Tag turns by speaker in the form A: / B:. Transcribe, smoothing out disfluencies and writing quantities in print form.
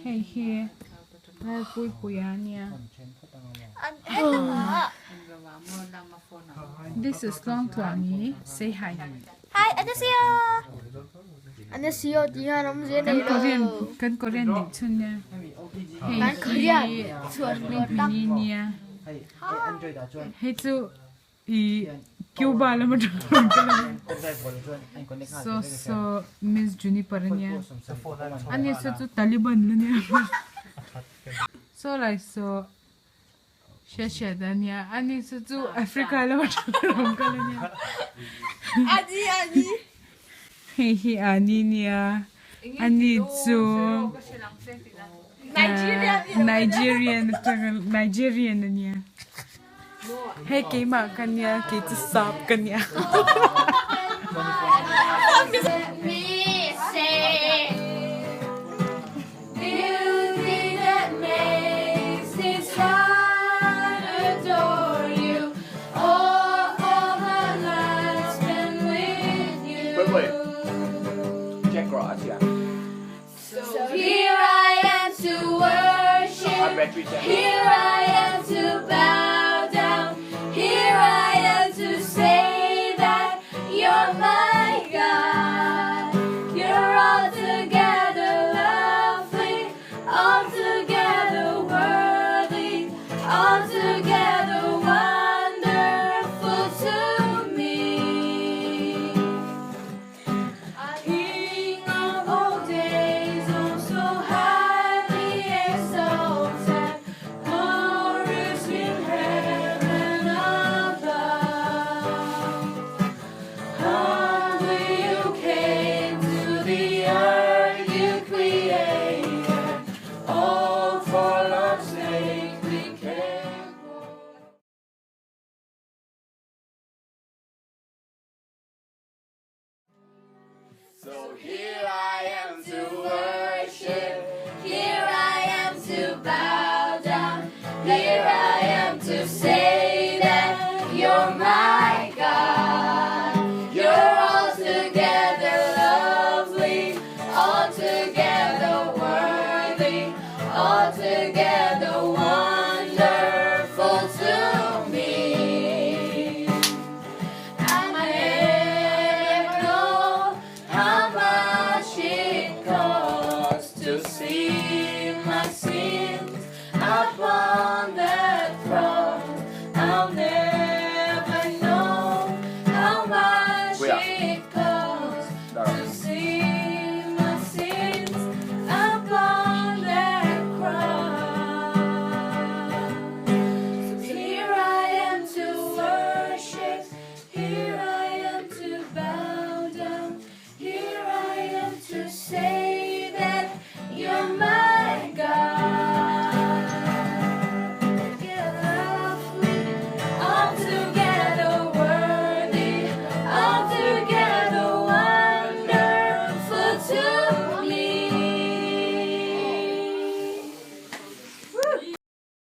A: here. Puia. This is long Tluangi. Say hi.
B: Hi, 안녕하세요. 안녕하세요. Dihan om dưới này rồi.
A: Kan Korean đi chun nha.
B: Kan Korean. Chuột
A: Mình Hmingi nha. Hey chú kêu ba là một so Miss Juniper nha. Anh ấy sao chú Taliban nha. So like so. Share nha. Anh ấy sao chú Africa là một nha.
B: Adi.
A: Hey Ani nha. Ani chú Nigerian nha. Hey kay ma kanya kay sap kanya.
B: Me say beauty that makes this heart adore you. All my life spent with you.
C: Wait. Check grass, yeah.
B: So here I am to worship.
C: I bet you check.
B: Here I